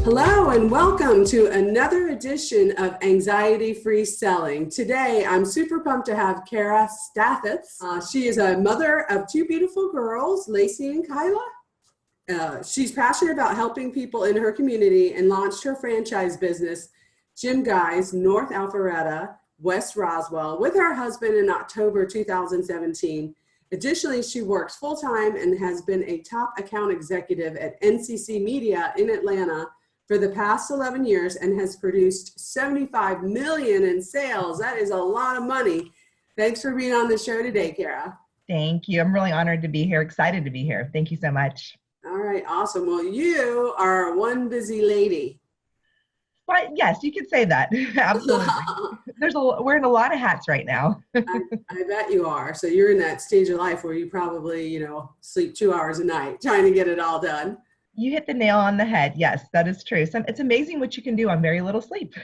Hello and welcome to another edition of Anxiety-Free Selling. Today, I'm super pumped to have Cara Stathas. She is a mother of two beautiful girls, Lacey and Kyla. She's passionate about helping people in her community and launched her franchise business, GymGuyz, North Alpharetta, West Roswell, with her husband in October 2017. Additionally, she works full-time and has been a top account executive at NCC Media in Atlanta for the past 11 years and has produced $75 million in sales. That is a lot of money. Thanks for being on the show today, Cara. Thank you. I'm really honored to be here, excited to be here. Thank you so much. All right, awesome. Well, you are one busy lady. But yes, you could say that. Absolutely. We're wearing a lot of hats right now. I bet you are. So you're in that stage of life where you probably, sleep 2 hours a night trying to get it all done. You hit the nail on the head. Yes, that is true. It's amazing what you can do on very little sleep.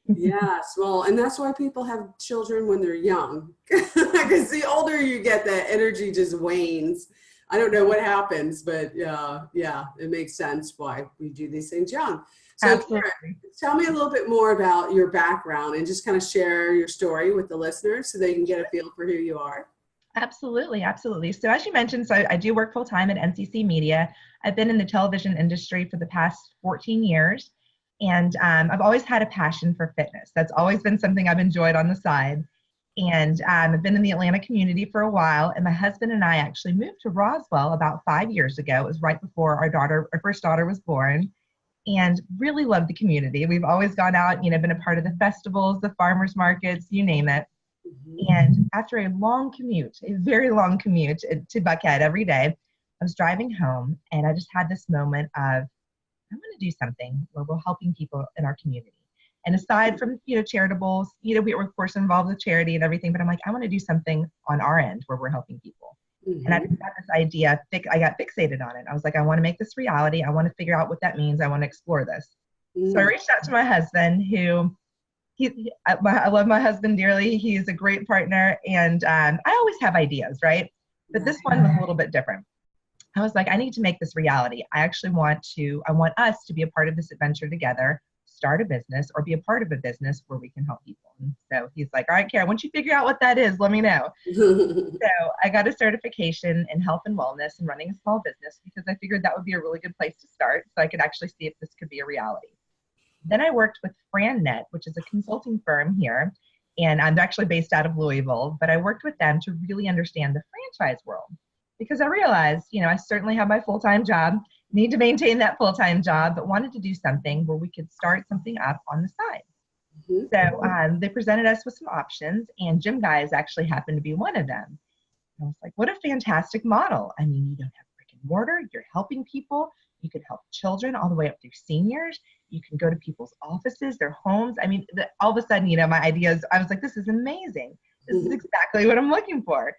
Yes, well, and that's why people have children when they're young. Because the older you get, that energy just wanes. I don't know what happens, but yeah, it makes sense why we do these things young. So Cara, tell me a little bit more about your background and just kind of share your story with the listeners so they can get a feel for who you are. Absolutely. So as you mentioned, I do work full-time at NCC Media. I've been in the television industry for the past 14 years, and I've always had a passion for fitness. That's always been something I've enjoyed on the side. And I've been in the Atlanta community for a while, and my husband and I actually moved to Roswell about 5 years ago. It was right before our first daughter was born, and really loved the community. We've always gone out, been a part of the festivals, the farmers markets, you name it. And after a very long commute to Buckhead every day, I was driving home and I just had this moment of, I'm going to do something where we're helping people in our community. And aside from, charitables, we were of course involved with charity and everything, but I'm like, I want to do something on our end where we're helping people. Mm-hmm. And I got this idea, I got fixated on it. I was like, I want to make this reality. I want to figure out what that means. I want to explore this. Mm-hmm. So I reached out to my husband I love my husband dearly. He's a great partner. And I always have ideas, right? But this one was a little bit different. I was like, I need to make this reality. I want us to be a part of this adventure together, start a business or be a part of a business where we can help people. And so he's like, all right, Cara, once you figure out what that is, let me know. So I got a certification in health and wellness and running a small business because I figured that would be a really good place to start so I could actually see if this could be a reality. Then I worked with FranNet, which is a consulting firm here, and I'm actually based out of Louisville, but I worked with them to really understand the franchise world because I realized, I certainly have my full-time job, need to maintain that full-time job, but wanted to do something where we could start something up on the side. Mm-hmm. So they presented us with some options, and GymGuyz actually happened to be one of them. And I was like, what a fantastic model. I mean, you don't have brick and mortar, you're helping people. You could help children all the way up through seniors. You can go to people's offices, their homes. I mean, all of a sudden, my ideas, I was like, this is amazing. This is exactly what I'm looking for.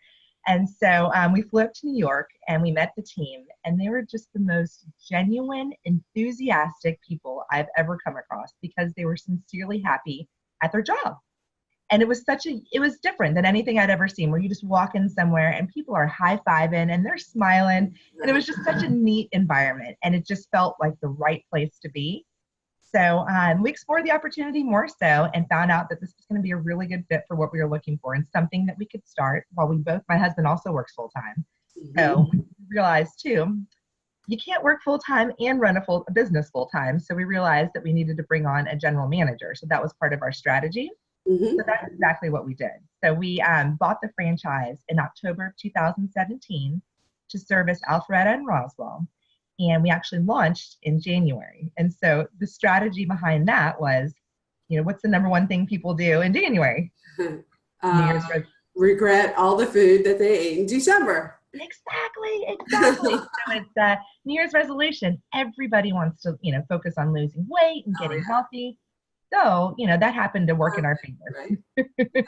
And so we flew up to New York and we met the team, and they were just the most genuine, enthusiastic people I've ever come across because they were sincerely happy at their job. And it was different than anything I'd ever seen, where you just walk in somewhere and people are high-fiving and they're smiling. And it was just such a neat environment. And it just felt like the right place to be. So we explored the opportunity more so and found out that this was going to be a really good fit for what we were looking for and something that we could start while my husband also works full-time. Mm-hmm. So we realized too, you can't work full-time and run a business full-time. So we realized that we needed to bring on a general manager. So that was part of our strategy. Mm-hmm. So that's exactly what we did. So we bought the franchise in October of 2017 to service Alpharetta and Roswell. And we actually launched in January. And so the strategy behind that was, what's the number one thing people do in January? Regret all the food that they ate in December. Exactly. So it's New Year's resolution. Everybody wants to, focus on losing weight and getting healthy. So, that happened to work in our favor. Right. Yeah.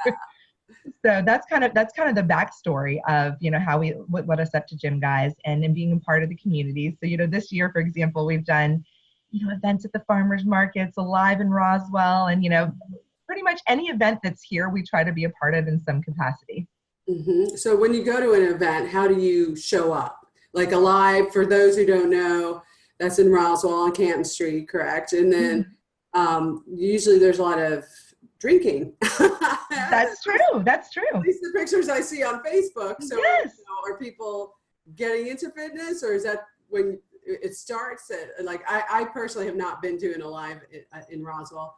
So that's kind of the backstory of, how what led us up to GymGuyz and in being a part of the community. So, this year, for example, we've done, events at the farmers markets, Alive in Roswell, and, pretty much any event that's here, we try to be a part of in some capacity. So when you go to an event, how do you show up? Like Alive, for those who don't know, that's in Roswell on Canton Street, correct? And then usually there's a lot of drinking. That's true. That's true. At least the pictures I see on Facebook. So Yes. are people getting into fitness, or is that when it starts at, like, I personally have not been to an Alive in Roswell.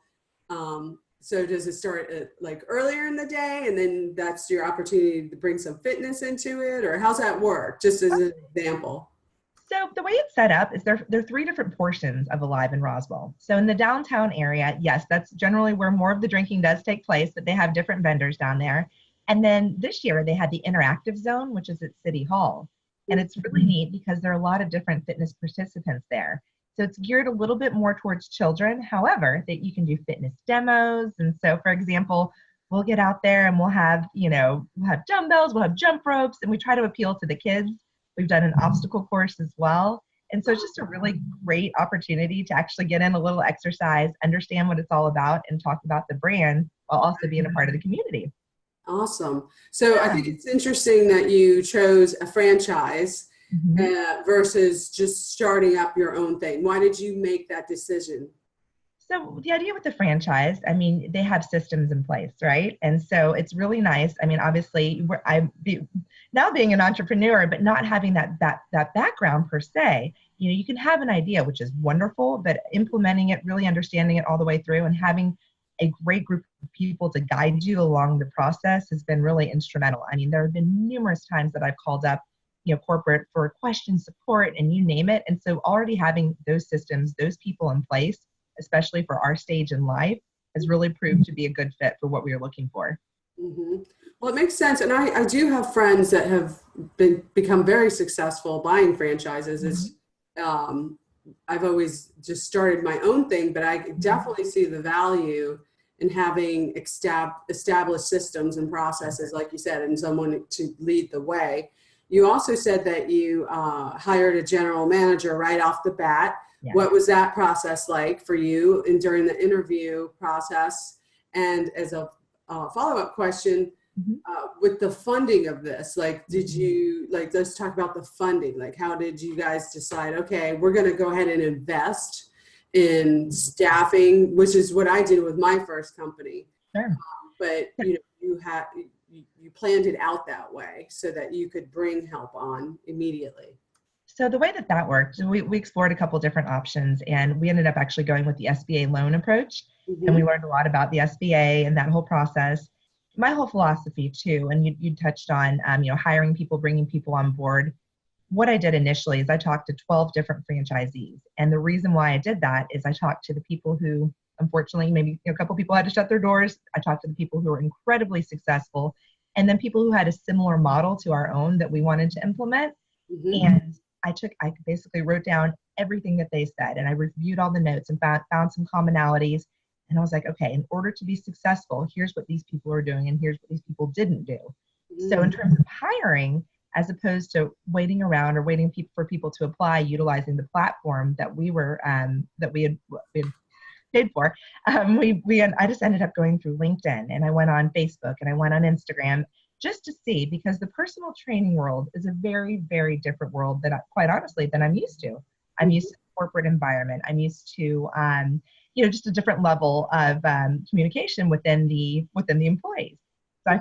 So does it start at, like, earlier in the day, and then that's your opportunity to bring some fitness into it, or how's that work? Just as an example. So the way it's set up is there are 3 different portions of Alive in Roswell. So in the downtown area, yes, that's generally where more of the drinking does take place, but they have different vendors down there. And then this year they had the interactive zone, which is at City Hall. And it's really neat because there are a lot of different fitness participants there. So it's geared a little bit more towards children. However, that you can do fitness demos. And so, for example, we'll get out there and we'll have dumbbells, we'll have jump ropes, and we try to appeal to the kids. We've done an obstacle course as well. And so it's just a really great opportunity to actually get in a little exercise, understand what it's all about, and talk about the brand while also being a part of the community. Awesome. So I think it's interesting that you chose a franchise versus just starting up your own thing. Why did you make that decision? So the idea with the franchise, I mean, they have systems in place, right? And so it's really nice. I mean, obviously, now being an entrepreneur, but not having that background per se, you can have an idea, which is wonderful, but implementing it, really understanding it all the way through, and having a great group of people to guide you along the process has been really instrumental. I mean, there have been numerous times that I've called up, corporate for question support and you name it. And so already having those systems, those people in place, especially for our stage in life, has really proved to be a good fit for what we are looking for. Well, it makes sense. And I do have friends that have become very successful buying franchises. It's, I've always just started my own thing, but I definitely see the value in having established systems and processes, like you said, and someone to lead the way. You also said that you hired a general manager right off the bat. Yeah. What was that process like for you and during the interview process? And as a follow-up question, with the funding of this, like, did you, like, let's talk about the funding. Like, how did you guys decide, okay, we're going to go ahead and invest in staffing, which is what I did with my first company. Sure. But, you planned it out that way so that you could bring help on immediately. So the way that worked, we explored a couple different options, and we ended up actually going with the SBA loan approach. And we learned a lot about the SBA and that whole process. My whole philosophy too, and you touched on, hiring people, bringing people on board. What I did initially is I talked to 12 different franchisees. And the reason why I did that is I talked to the people who, unfortunately, maybe a couple people had to shut their doors. I talked to the people who were incredibly successful, and then people who had a similar model to our own that we wanted to implement. And I basically wrote down everything that they said, and I reviewed all the notes and found some commonalities. And I was like, okay, in order to be successful, here's what these people are doing, and here's what these people didn't do. So in terms of hiring, as opposed to waiting around or waiting for people to apply, utilizing the platform that we had paid for, I just ended up going through LinkedIn, and I went on Facebook, and I went on Instagram, just to see, because the personal training world is a very, very different world that, quite honestly, than I'm used to. I'm used to the corporate environment. I'm used to, just a different level of communication within the employees. So I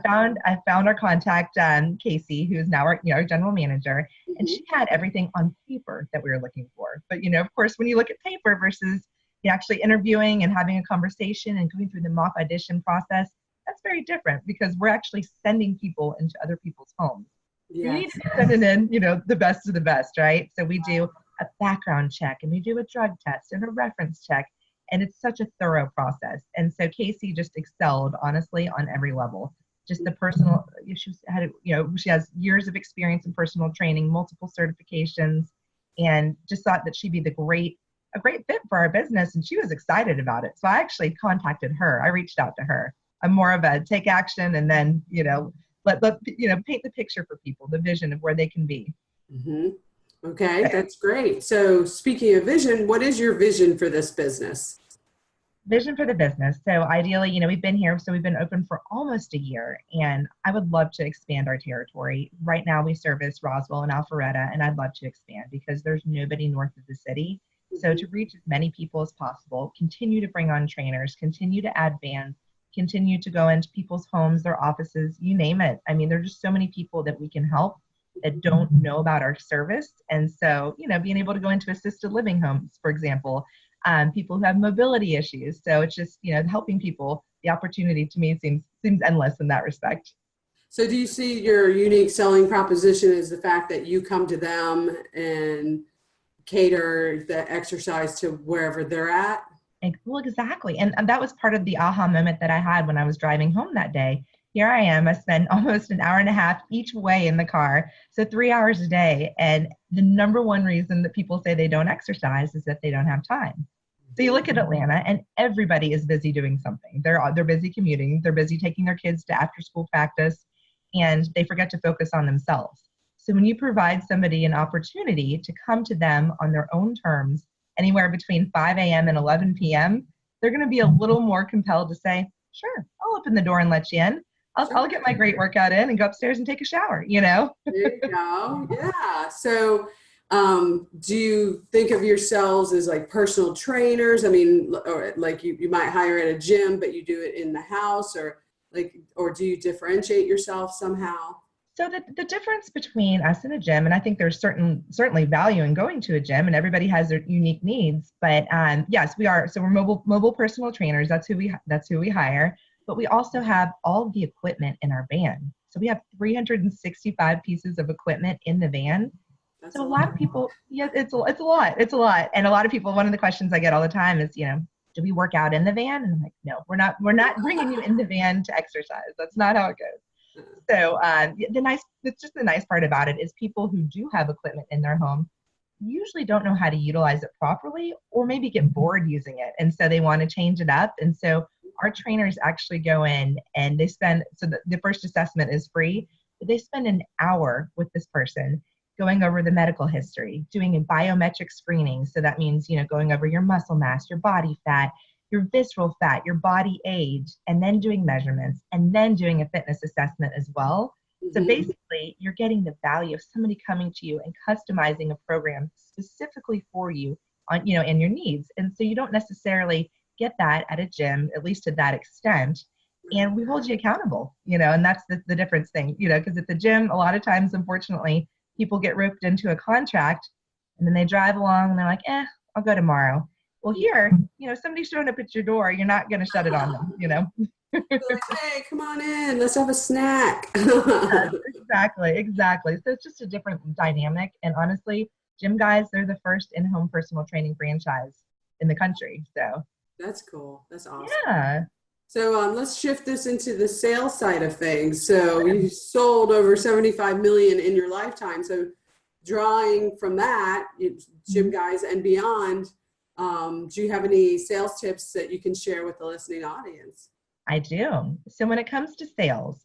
found our contact, Casey, who is now our general manager, and she had everything on paper that we were looking for. But of course, when you look at paper versus actually interviewing and having a conversation and going through the mock audition process, that's very different, because we're actually sending people into other people's homes. Yes. You need to be sending in, the best of the best, right? So we do a background check, and we do a drug test and a reference check, and it's such a thorough process. And so Casey just excelled, honestly, on every level. Just the personal, she has years of experience in personal training, multiple certifications, and just thought that she'd be a great fit for our business, and she was excited about it. So I actually contacted her. I reached out to her. I'm more of a take action, and then, let paint the picture for people, the vision of where they can be. Okay, that's great. So speaking of vision, what is your vision for this business? Vision for the business. So ideally, we've been here, so we've been open for almost a year, and I would love to expand our territory. Right now we service Roswell and Alpharetta, and I'd love to expand because there's nobody north of the city. So to reach as many people as possible, continue to bring on trainers, continue to add vans, continue to go into people's homes, their offices, you name it. I mean, there's just so many people that we can help that don't know about our service. And so, being able to go into assisted living homes, for example, people who have mobility issues. So it's just, helping people. The opportunity to me seems endless in that respect. So do you see your unique selling proposition as the fact that you come to them and cater the exercise to wherever they're at? Well, exactly. And that was part of the aha moment that I had when I was driving home that day. Here I am. I spend almost an hour and a half each way in the car. So 3 hours a day. And the number one reason that people say they don't exercise is that they don't have time. So you look at Atlanta and everybody is busy doing something. They're busy commuting. They're busy taking their kids to after school practice, and they forget to focus on themselves. So when you provide somebody an opportunity to come to them on their own terms, anywhere between 5 a.m. and 11 p.m., they're going to be a little more compelled to say, sure, I'll open the door and let you in. I'll get my great workout in and go upstairs and take a shower, There you go. Yeah. So do you think of yourselves as like personal trainers? I mean, or like you might hire at a gym, but you do it in the house, or do you differentiate yourself somehow? So the difference between us and a gym, and I think there's certainly value in going to a gym, and everybody has their unique needs. But yes, we are. So we're mobile personal trainers. That's who we hire. But we also have all of the equipment in our van. So we have 365 pieces of equipment in the van. That's So a lot of people, yeah, it's a lot. It's a lot. And a lot of people, one of the questions I get all the time is, do we work out in the van? And I'm like, no, we're not bringing you in the van to exercise. That's not how it goes. So the nice part about it is people who do have equipment in their home usually don't know how to utilize it properly, or maybe get bored using it. And so they want to change it up. And so our trainers actually go in and they spend, so the first assessment is free, but they spend an hour with this person going over the medical history, doing a biometric screening. So that means, going over your muscle mass, your body fat, your visceral fat, your body age, and then doing measurements, and then doing a fitness assessment as well. So basically, you're getting the value of somebody coming to you and customizing a program specifically for you on, and your needs. And so you don't necessarily get that at a gym, at least to that extent. And we hold you accountable, and that's the difference thing, because at the gym, a lot of times, unfortunately, people get roped into a contract and then they drive along and they're like, I'll go tomorrow. Well, here, somebody's showing up at your door, you're not going to shut it on them, Like, hey, come on in, let's have a snack. Yes, exactly. So it's just a different dynamic. And honestly, GymGuyz, they're the first in-home personal training franchise in the country. So That's cool. That's awesome. yeah. So let's shift this into the sales side of things. So you sold over 75 million in your lifetime. So drawing from that, GymGuyz and beyond, do you have any sales tips that you can share with the listening audience? I do. So when it comes to sales,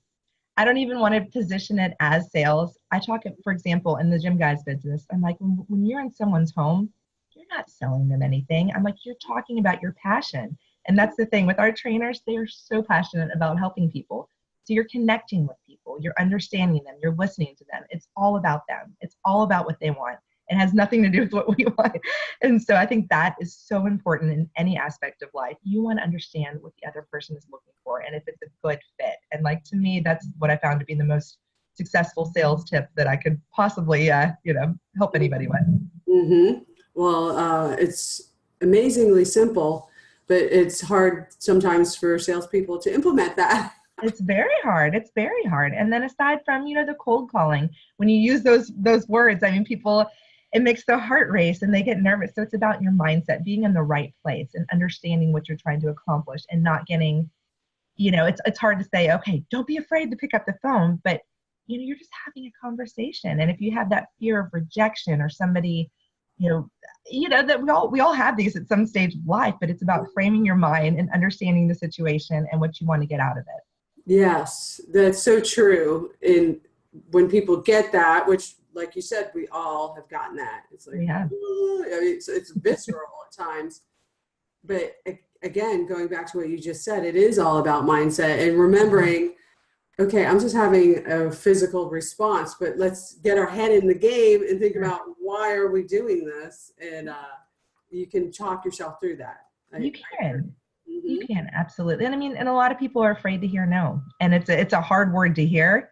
I don't even want to position it as sales. I talk, for example, in the GymGuyz business, I'm like, when you're in someone's home, you're not selling them anything. I'm like, you're talking about your passion. And that's the thing with our trainers, they are so passionate about helping people. So you're connecting with people, you're understanding them, you're listening to them. It's all about them. It's all about what they want. It has nothing to do with what we want. And so I think that is so important in any aspect of life. You want to understand what the other person is looking for and if it's a good fit. And like, to me, that's what I found to be the most successful sales tip that I could possibly, help anybody with. Mm-hmm. Well, it's amazingly simple, but it's hard sometimes for salespeople to implement that. It's very hard. It's very hard. And then aside from, the cold calling, when you use those words, I mean, people, it makes their heart race and they get nervous. So it's about your mindset, being in the right place and understanding what you're trying to accomplish and not getting, it's hard to say, okay, don't be afraid to pick up the phone, but you're just having a conversation. And if you have that fear of rejection or somebody, that we all have these at some stage of life, but it's about framing your mind and understanding the situation and what you want to get out of it. Yes, that's so true. And when people get that, which, like you said, we all have gotten that. It's like, Yeah. I mean, it's visceral at times, but again, going back to what you just said, it is all about mindset and remembering, okay, I'm just having a physical response, but let's get our head in the game and think about why are we doing this? And you can talk yourself through that. You can. You can, absolutely. And I mean, and a lot of people are afraid to hear no. And it's a hard word to hear,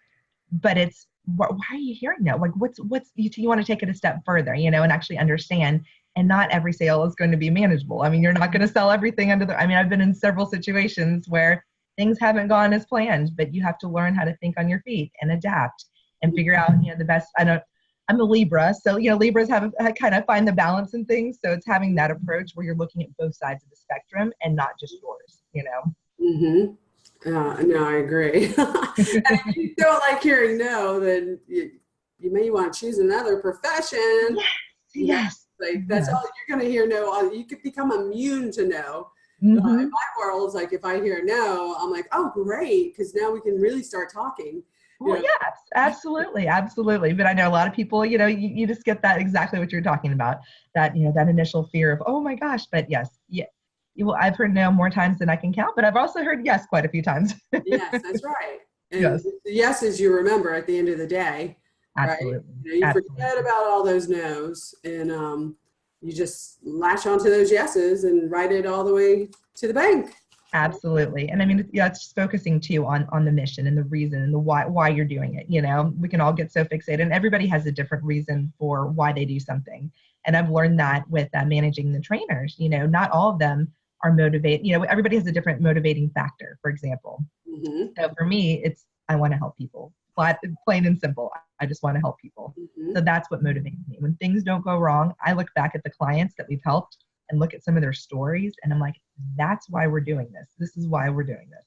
but it's, why are you hearing no? Like, what's you want to take it a step further, and actually understand. And not every sale is going to be manageable. I mean, you're not going to sell everything I've been in several situations where things haven't gone as planned, but you have to learn how to think on your feet and adapt and figure out, the best. I'm a Libra, so, Libras have kind of find the balance in things. So it's having that approach where you're looking at both sides of the spectrum and not just yours, No, I agree. And if you don't like hearing no, then you may want to choose another profession. Yes. Like that's all you're going to hear no. You could become immune to no. In my world, it's like if I hear no, I'm like, oh, great, because now we can really start talking. Well, yeah, absolutely. But I know a lot of people, you just get that exactly what you're talking about. That that initial fear of, oh my gosh. But yes, well, I've heard no more times than I can count, but I've also heard yes quite a few times. Yes, that's right. And the yeses you remember at the end of the day. Absolutely. Right? You forget about all those no's and you just latch onto those yeses and write it all the way to the bank. Absolutely. And I mean, it's just focusing too on the mission and the reason and the why you're doing it. We can all get so fixated, and everybody has a different reason for why they do something. And I've learned that with managing the trainers, not all of them are motivated. Everybody has a different motivating factor, for example. So for me, it's, I want to help people. Plain and simple. I just want to help people. So that's what motivates me. When things don't go wrong, I look back at the clients that we've helped and look at some of their stories, and I'm like, that's why we're doing this. This is why we're doing this,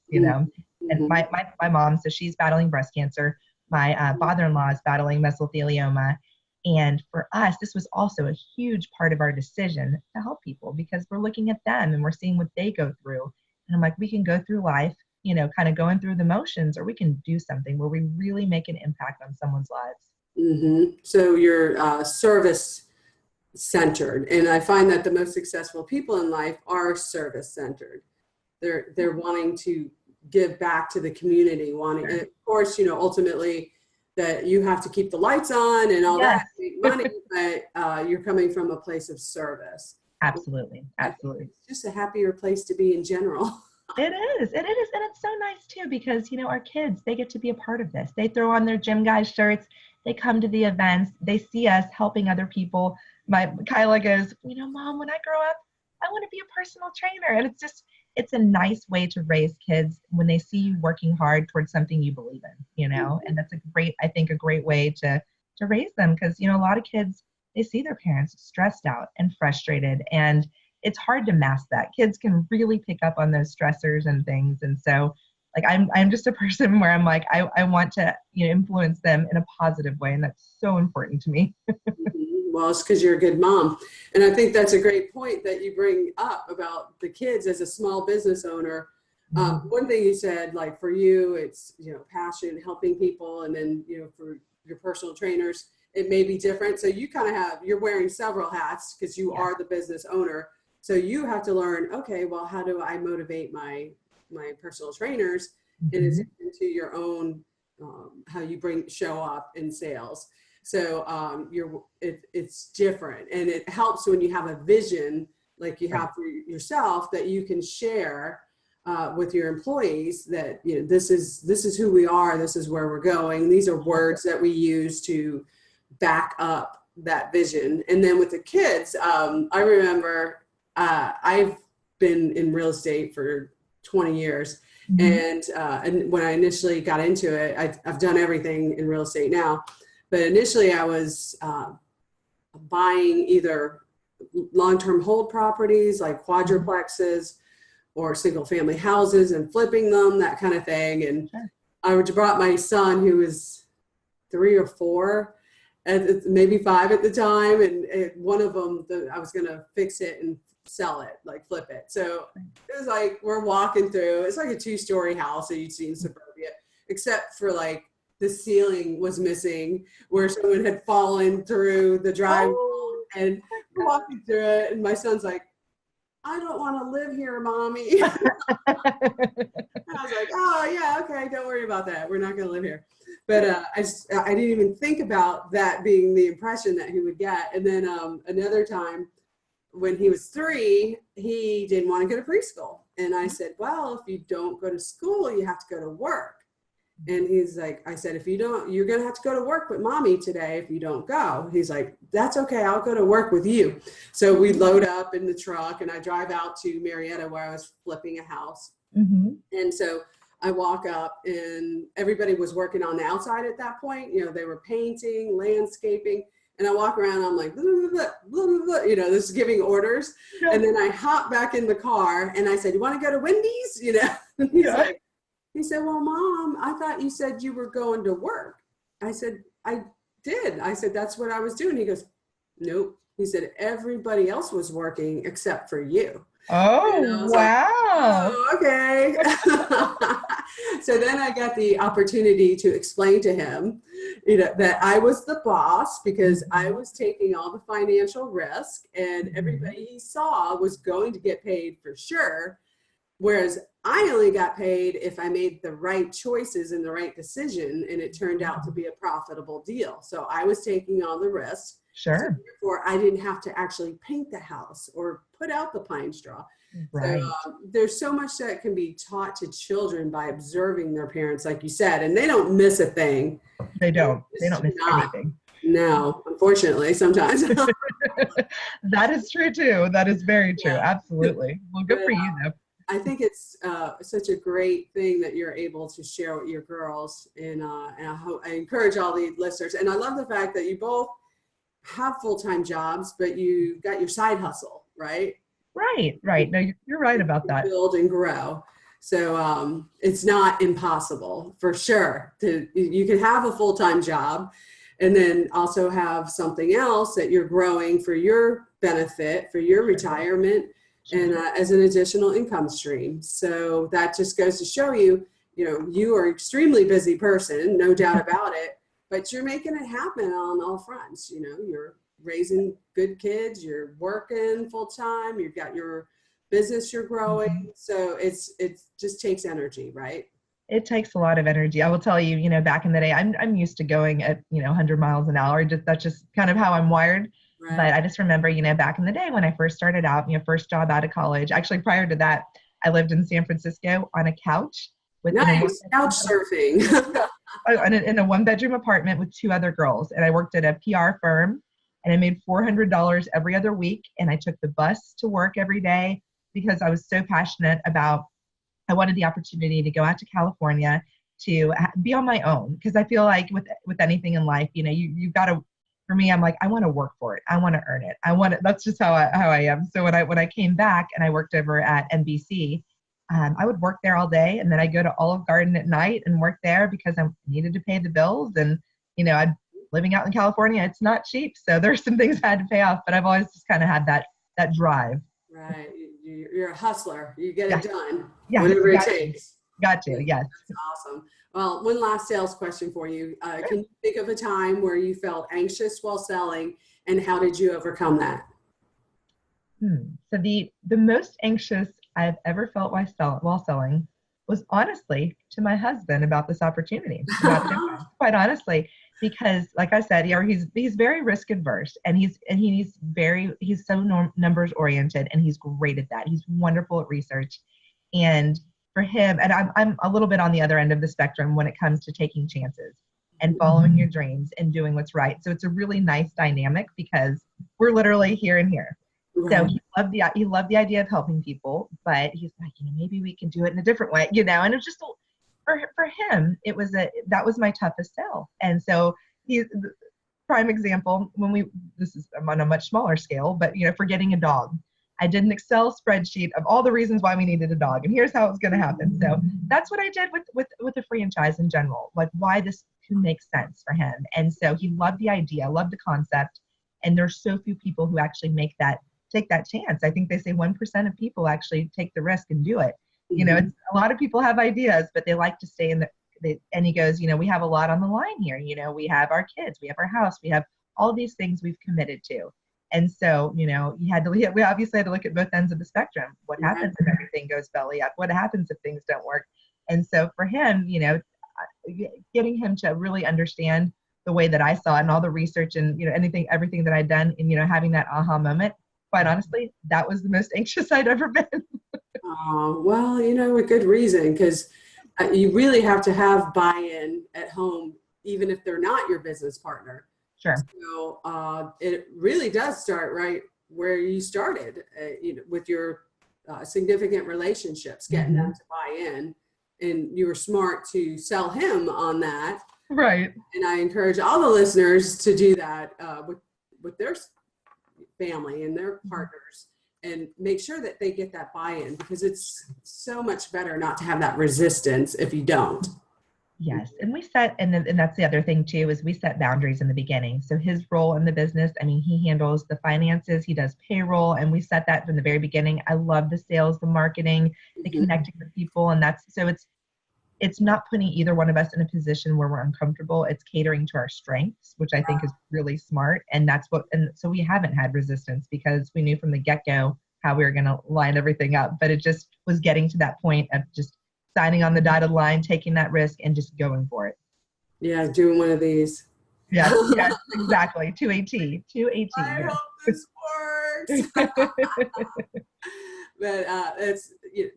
And my mom, so she's battling breast cancer. My father-in-law is battling mesothelioma. And for us, this was also a huge part of our decision to help people, because we're looking at them and we're seeing what they go through. And I'm like, we can go through life, kind of going through the motions, or we can do something where we really make an impact on someone's lives. So you're service centered, and I find that the most successful people in life are service centered. They're wanting to give back to the community, and of course, ultimately that you have to keep the lights on and all that to make money, but you're coming from a place of service. Absolutely. It's just a happier place to be in general. It is. And it's so nice too, because, our kids, they get to be a part of this. They throw on their GymGuyz shirts. They come to the events. They see us helping other people. Kyla goes, Mom, when I grow up, I want to be a personal trainer. And it's a nice way to raise kids when they see you working hard towards something you believe in, and that's a great way to raise them. Because, a lot of kids, they see their parents stressed out and frustrated, and it's hard to mask that. Kids can really pick up on those stressors and things. And so like, I'm just a person where I'm like, I want to, influence them in a positive way. And that's so important to me. Well, it's because you're a good mom. And I think that's a great point that you bring up about the kids as a small business owner. One thing you said, like for you, it's, passion, helping people. And then, for your personal trainers, it may be different. So you kind of you're wearing several hats because you are the business owner. So you have to learn, okay, well, how do I motivate my personal trainers into your own, how you show up in sales. So it's different, and it helps when you have a vision like you have for yourself that you can share with your employees that, this is who we are. This is where we're going. These are words that we use to back up that vision. And then with the kids, I remember I've been in real estate for 20 years. And when I initially got into it, I've done everything in real estate now, but initially I was buying either long-term hold properties like quadruplexes or single family houses and flipping them, that kind of thing. And I brought my son, who was 3 or 4, and maybe 5 at the time. And one of them, I was going to fix it and sell it, like flip it. So it was like, we're walking through, it's like a 2-story house that you'd see in suburbia, except for like the ceiling was missing where someone had fallen through the drywall and walking through it. And my son's like, I don't want to live here, Mommy. I was like, oh yeah, okay, don't worry about that. We're not going to live here. But I didn't even think about that being the impression that he would get. And then another time when he was 3, he didn't want to go to preschool. And I said, well, if you don't go to school, you have to go to work. And he's like, I said, if you don't, you're going to have to go to work with Mommy today if you don't go. He's like, that's okay. I'll go to work with you. So we load up in the truck and I drive out to Marietta where I was flipping a house. Mm-hmm. And so I walk up and everybody was working on the outside at that point. You know, they were painting, landscaping. And I walk around, I'm like, blah, blah, blah, blah, blah, you know, this is giving orders. Yeah. And then I hop back in the car and I said, you want to go to Wendy's? You know, and he's like, he said, well, Mom, I thought you said you were going to work. I said, I did. I said, that's what I was doing. He goes, nope. He said, everybody else was working except for you. Oh, wow. Like, oh, okay. So then I got the opportunity to explain to him, you know, that I was the boss because I was taking all the financial risk and everybody he saw was going to get paid for sure. Whereas I only got paid if I made the right choices and the right decision, and it turned out to be a profitable deal. So I was taking all the risks. Sure. So therefore, I didn't have to actually paint the house or put out the pine straw. Right. So there's so much that can be taught to children by observing their parents, like you said, and they don't miss a thing. They don't. They don't miss anything. No, unfortunately, sometimes. That is true too. That is very true. Yeah. Absolutely. Well, good for you though. I think it's such a great thing that you're able to share with your girls, and I encourage all the listeners. And I love the fact that you both have full-time jobs, but you got your side hustle, right? Right. No, you're right about that. Build and grow. So it's not impossible for sure. You can have a full-time job and then also have something else that you're growing for your benefit, for your retirement, and as an additional income stream. So that just goes to show you, you know, you are an extremely busy person, no doubt about it, but you're making it happen on all fronts. You know, you're raising good kids, you're working full time, you've got your business you're growing. So it just takes energy, right? It takes a lot of energy. I will tell you, you know, back in the day, I'm used to going at, 100 miles an hour. That's just kind of how I'm wired. Right. But I just remember, back in the day when I first started out, first job out of college, actually prior to that, I lived in San Francisco on a couch. Nice, couch surfing. in a 1-bedroom apartment with 2 other girls. And I worked at a PR firm and I made $400 every other week. And I took the bus to work every day because I was so passionate about, I wanted the opportunity to go out to California to be on my own. Because I feel like with anything in life, you've got to, for me, I'm like, I want to work for it. I want to earn it. That's just how I am. So when I came back and I worked over at NBC, I would work there all day, and then I'd go to Olive Garden at night and work there because I needed to pay the bills. And, I'd living out in California, it's not cheap. So there's some things I had to pay off, but I've always just kind of had that drive. Right. You're a hustler. You get it done. Yeah. Whatever it takes. Got you. Yes. That's awesome. Well, one last sales question for you. Can you think of a time where you felt anxious while selling, and how did you overcome that? So the most anxious I've ever felt while selling was honestly to my husband about this opportunity. Quite honestly, because like I said, he's very risk adverse, and he's so numbers oriented, and he's great at that. He's wonderful at research, and for him, and I'm a little bit on the other end of the spectrum when it comes to taking chances and following your dreams and doing what's right. So it's a really nice dynamic because we're literally here and here. Right. So he loved the idea of helping people, but he's like, maybe we can do it in a different way, and it's just for him, that was my toughest sell. And so he's prime example this is on a much smaller scale, but for getting a dog. I did an Excel spreadsheet of all the reasons why we needed a dog, and here's how it was going to happen. So that's what I did with the franchise in general, like why this can make sense for him. And so he loved the idea, loved the concept, and there's so few people who actually take that chance. I think they say 1% of people actually take the risk and do it. It's, a lot of people have ideas, but they like to stay and he goes, we have a lot on the line here. We have our kids, we have our house, we have all these things we've committed to. And so, you know, we obviously had to look at both ends of the spectrum. What happens if everything goes belly up? What happens if things don't work? And so for him, you know, getting him to really understand the way that I saw it and all the research and, you know, everything that I'd done, and, you know, having that aha moment, quite honestly, that was the most anxious I'd ever been. Well, you know, with good reason, because you really have to have buy-in at home, even if they're not your business partner. Sure. So it really does start right where you started, you know, with your significant relationships, getting them to buy in, and you were smart to sell him on that. Right. And I encourage all the listeners to do that with their family and their partners, and make sure that they get that buy-in, because it's so much better not to have that resistance if you don't. Yes. And we set, and that's the other thing too, is we set boundaries in the beginning. So his role in the business, I mean, he handles the finances, he does payroll, and we set that from the very beginning. I love the sales, the marketing, the connecting with people. And it's not putting either one of us in a position where we're uncomfortable. It's catering to our strengths, which I think is really smart. And so we haven't had resistance, because we knew from the get-go how we were going to line everything up. But it just was getting to that point of just signing on the dotted line, taking that risk, and just going for it. Yeah, doing one of these. Yes, exactly. 2AT. I hope this works. But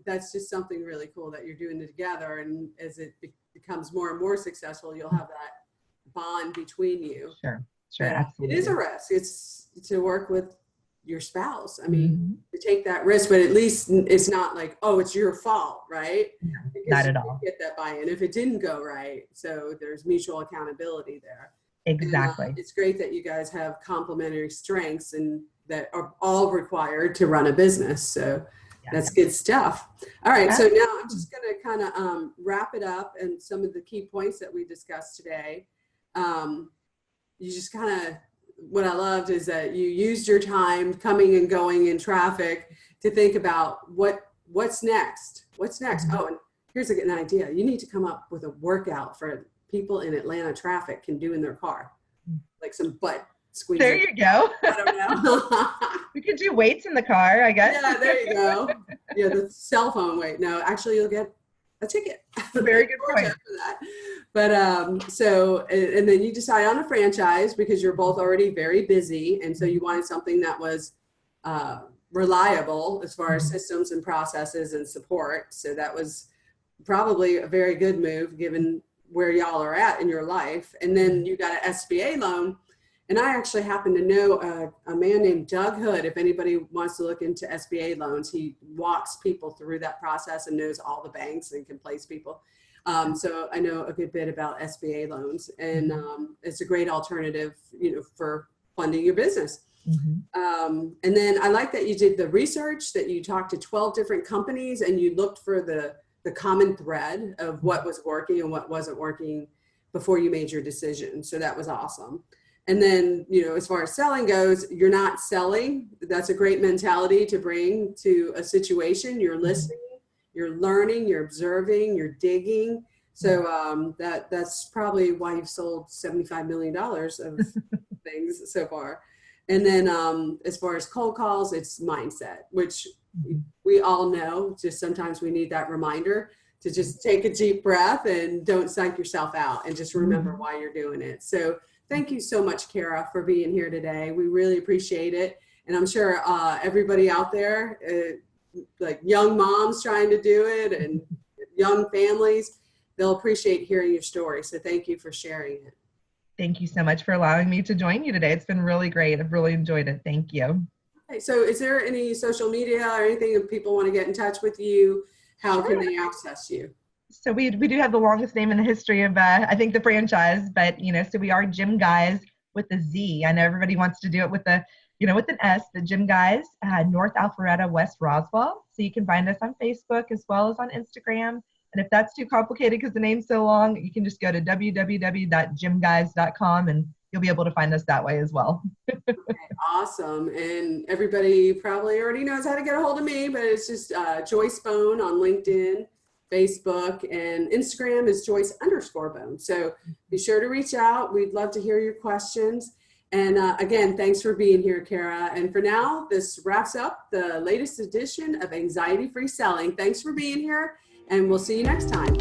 that's just something really cool that you're doing together. And as it becomes more and more successful, you'll have that bond between you. Sure, absolutely. It is a risk. It's to work with your spouse. I mean, to take that risk, but at least it's not like, oh, it's your fault, right? No, not at all. Get that buy-in if it didn't go right. So there's mutual accountability there. Exactly. And, it's great that you guys have complementary strengths and that are all required to run a business. So that's good stuff. All right. So now I'm just going to kind of wrap it up, and some of the key points that we discussed today. You just kind of, what I loved is that you used your time coming and going in traffic to think about what's next. Oh, and here's an idea. You need to come up with a workout for people in Atlanta traffic can do in their car, like some butt squeezing. There you go. I don't know. We could do weights in the car, I guess. Yeah, there you go. Yeah, the cell phone weight. No, actually, you'll get a ticket. Very good point. For that. But so, and then you decide on a franchise because you're both already very busy, and so you wanted something that was reliable as far as systems and processes and support. So that was probably a very good move given where y'all are at in your life. And then you got an SBA loan. And I actually happen to know a man named Doug Hood. If anybody wants to look into SBA loans, he walks people through that process and knows all the banks and can place people. So I know a good bit about SBA loans, and it's a great alternative, for funding your business. And then I like that you did the research, that you talked to 12 different companies and you looked for the common thread of what was working and what wasn't working before you made your decision. So that was awesome. And then, as far as selling goes, you're not selling. That's a great mentality to bring to a situation. You're listening, you're learning, you're observing, you're digging. So that's probably why you've sold $75 million of things so far. And then as far as cold calls, it's mindset, which we all know. Just sometimes we need that reminder to just take a deep breath and don't psych yourself out, and just remember why you're doing it. So thank you so much, Cara, for being here today. We really appreciate it. And I'm sure everybody out there, like young moms trying to do it and young families, they'll appreciate hearing your story. So thank you for sharing it. Thank you so much for allowing me to join you today. It's been really great. I've really enjoyed it. Thank you. Okay, so is there any social media or anything that people want to get in touch with you? How can they access you? So we do have the longest name in the history of, I think, the franchise, but, so we are GymGuyz with a Z. I know everybody wants to do it with with an S, the GymGuyz, North Alpharetta, West Roswell. So you can find us on Facebook as well as on Instagram. And if that's too complicated because the name's so long, you can just go to www.gymguyz.com and you'll be able to find us that way as well. Okay, awesome. And everybody probably already knows how to get a hold of me, but it's just Joyce Bone on LinkedIn, Facebook, and Instagram is Joyce_Bone. So be sure to reach out. We'd love to hear your questions. And again, thanks for being here, Cara. And for now, this wraps up the latest edition of Anxiety Free Selling. Thanks for being here, and we'll see you next time.